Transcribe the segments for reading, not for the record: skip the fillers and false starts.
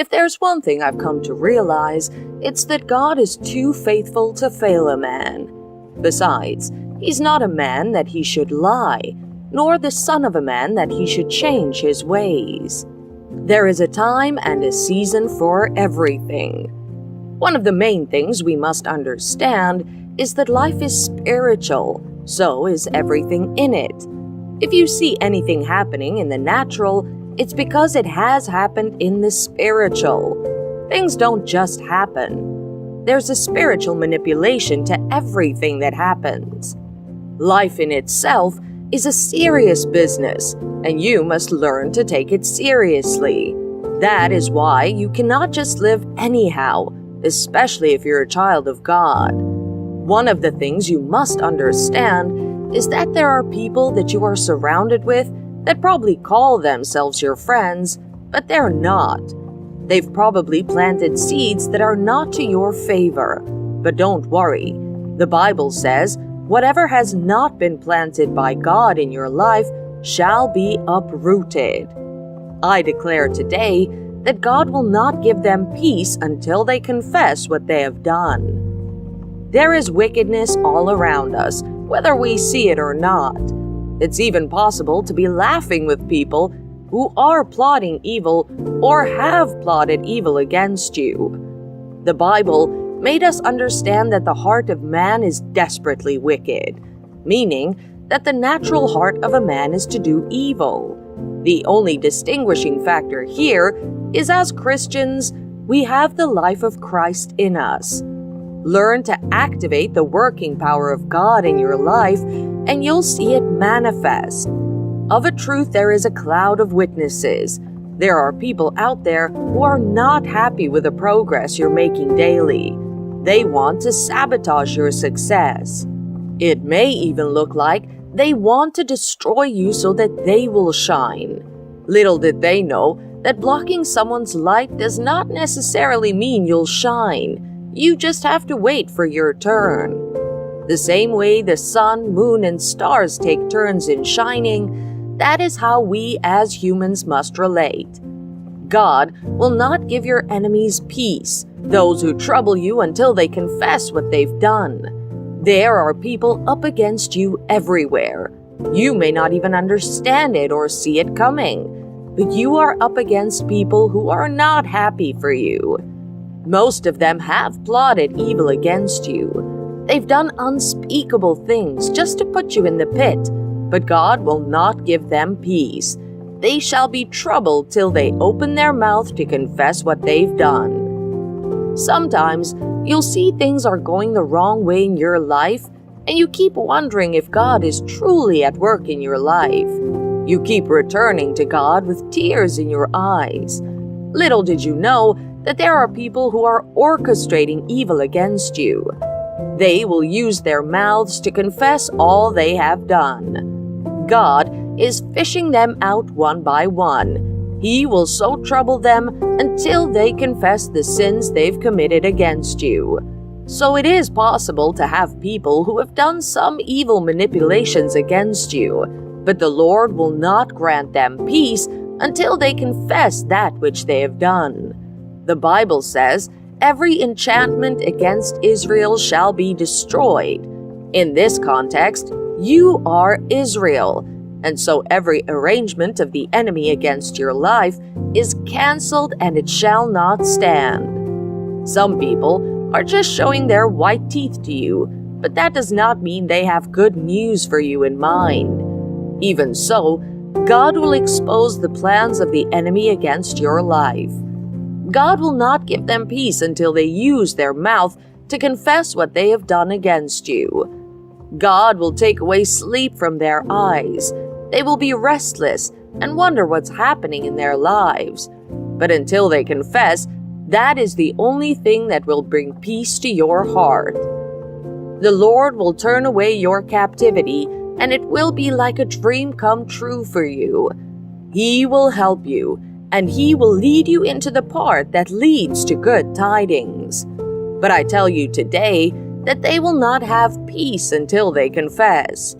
If there's one thing I've come to realize, it's that God is too faithful to fail a man. Besides, he's not a man that he should lie, nor the son of a man that he should change his ways. There is a time and a season for everything. One of the main things we must understand is that life is spiritual, so is everything in it. If you see anything happening in the natural, it's because it has happened in the spiritual. Things don't just happen. There's a spiritual manipulation to everything that happens. Life in itself is a serious business, and you must learn to take it seriously. That is why you cannot just live anyhow, especially if you're a child of God. One of the things you must understand is that there are people that you are surrounded with that probably call themselves your friends, but they're not. They've probably planted seeds that are not to your favor. But don't worry. The Bible says, whatever has not been planted by God in your life shall be uprooted. I declare today that God will not give them peace until they confess what they have done. There is wickedness all around us, whether we see it or not. It's even possible to be laughing with people who are plotting evil or have plotted evil against you. The Bible made us understand that the heart of man is desperately wicked, meaning that the natural heart of a man is to do evil. The only distinguishing factor here is as Christians, we have the life of Christ in us. Learn to activate the working power of God in your life, and you'll see it manifest. Of a truth, there is a cloud of witnesses. There are people out there who are not happy with the progress you're making daily. They want to sabotage your success. It may even look like they want to destroy you so that they will shine. Little did they know that blocking someone's light does not necessarily mean you'll shine. You just have to wait for your turn. The same way the sun, moon, and stars take turns in shining, that is how we as humans must relate. God will not give your enemies peace, those who trouble you until they confess what they've done. There are people up against you everywhere. You may not even understand it or see it coming, but you are up against people who are not happy for you. Most of them have plotted evil against you. They've done unspeakable things just to put you in the pit, but God will not give them peace. They shall be troubled till they open their mouth to confess what they've done. Sometimes you'll see things are going the wrong way in your life, and you keep wondering if God is truly at work in your life. You keep returning to God with tears in your eyes. Little did you know that there are people who are orchestrating evil against you. They will use their mouths to confess all they have done. God is fishing them out one by one. He will so trouble them until they confess the sins they've committed against you. So it is possible to have people who have done some evil manipulations against you, but the Lord will not grant them peace until they confess that which they have done. The Bible says, every enchantment against Israel shall be destroyed. In this context, you are Israel, and so every arrangement of the enemy against your life is canceled and it shall not stand. Some people are just showing their white teeth to you, but that does not mean they have good news for you in mind. Even so, God will expose the plans of the enemy against your life. God will not give them peace until they use their mouth to confess what they have done against you. God will take away sleep from their eyes. They will be restless and wonder what's happening in their lives. But until they confess, that is the only thing that will bring peace to your heart. The Lord will turn away your captivity, and it will be like a dream come true for you. He will help you, and He will lead you into the part that leads to good tidings. But I tell you today that they will not have peace until they confess.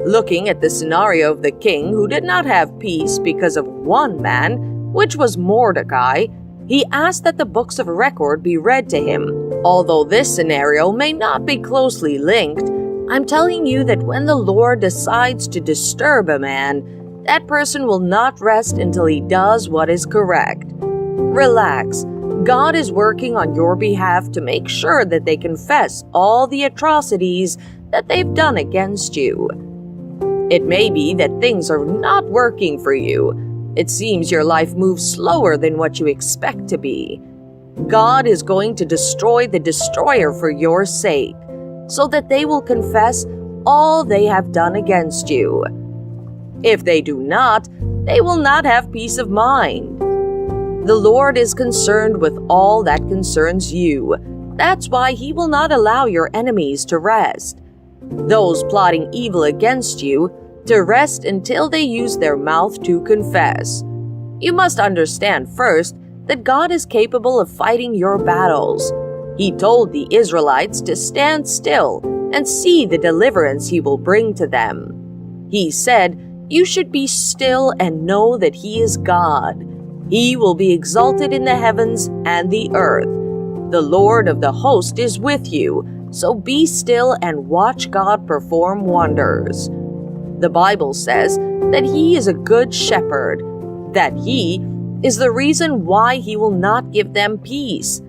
Looking at the scenario of the king who did not have peace because of one man, which was Mordecai, He asked that the books of record be read to him. Although this scenario may not be closely linked, I'm telling you that when the Lord decides to disturb a man, that person will not rest until he does what is correct. Relax. God is working on your behalf to make sure that they confess all the atrocities that they've done against you. It may be that things are not working for you. It seems your life moves slower than what you expect to be. God is going to destroy the destroyer for your sake, so that they will confess all they have done against you. If they do not, they will not have peace of mind. The Lord is concerned with all that concerns you. That's why He will not allow your enemies to rest. Those plotting evil against you to rest until they use their mouth to confess. You must understand first that God is capable of fighting your battles. He told the Israelites to stand still and see the deliverance He will bring to them. He said, "You should be still and know that He is God. He will be exalted in the heavens and the earth. The Lord of the host is with you, so be still and watch God perform wonders." The Bible says that He is a good shepherd, that He is the reason why He will not give them peace.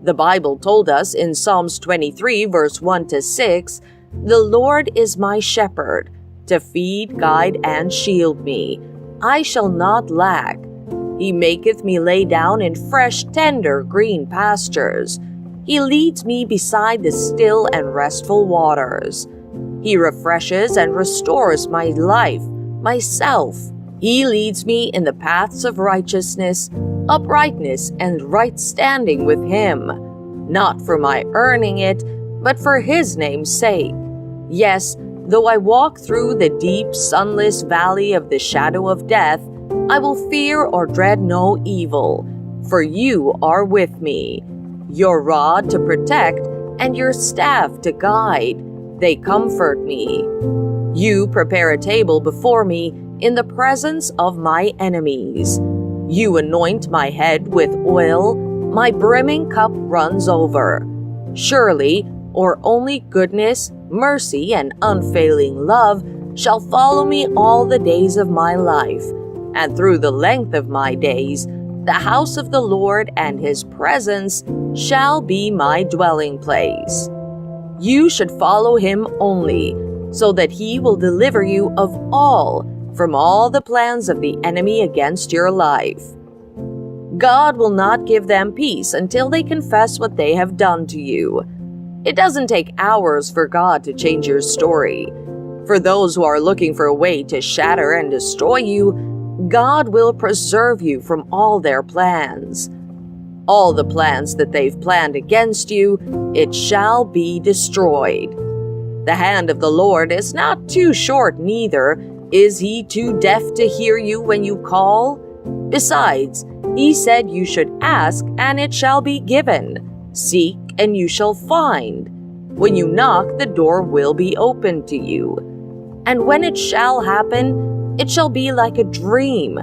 The Bible told us in Psalms 23 verse 1 to 6, "The Lord is my shepherd, to feed, guide, and shield me. I shall not lack. He maketh me lay down in fresh, tender, green pastures. He leads me beside the still and restful waters. He refreshes and restores my life, myself. He leads me in the paths of righteousness, uprightness, and right standing with Him, not for my earning it, but for His name's sake. Yes, though I walk through the deep, sunless valley of the shadow of death, I will fear or dread no evil, for you are with me. Your rod to protect and your staff to guide, they comfort me. You prepare a table before me in the presence of my enemies. You anoint my head with oil, my brimming cup runs over. Surely, or only goodness, mercy, and unfailing love shall follow me all the days of my life, and through the length of my days, the house of the Lord and His presence shall be my dwelling place. You should follow Him only, so that He will deliver you from all the plans of the enemy against your life. God will not give them peace until they confess what they have done to you. It doesn't take hours for God to change your story. For those who are looking for a way to shatter and destroy you, God will preserve you from all their plans. All the plans that they've planned against you, it shall be destroyed. The hand of the Lord is not too short, neither is He too deaf to hear you when you call. Besides, He said you should ask, and it shall be given. Seek, and you shall find. When you knock, the door will be opened to you. And when it shall happen, it shall be like a dream,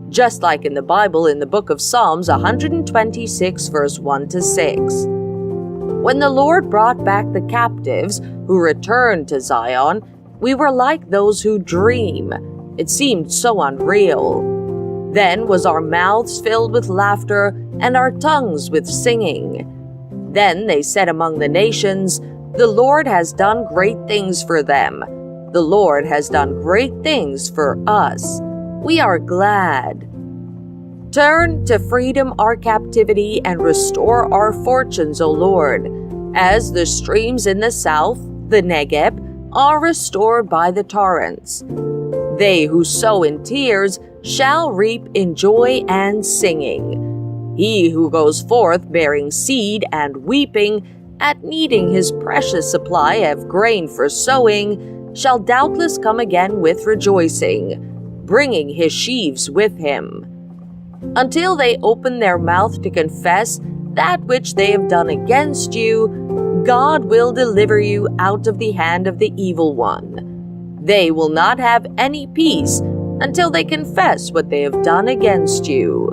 just like in the Bible in the book of Psalms 126 verse 1 to 6. When the Lord brought back the captives who returned to Zion, we were like those who dream. It seemed so unreal. Then was our mouths filled with laughter and our tongues with singing. Then they said among the nations, "The Lord has done great things for them. The Lord has done great things for us. We are glad." Turn to freedom our captivity and restore our fortunes, O Lord, as the streams in the south, the Negeb, are restored by the torrents. They who sow in tears shall reap in joy and singing. He who goes forth bearing seed and weeping at needing his precious supply of grain for sowing shall doubtless come again with rejoicing, bringing his sheaves with him. Until they open their mouth to confess that which they have done against you, God will deliver you out of the hand of the evil one. They will not have any peace until they confess what they have done against you.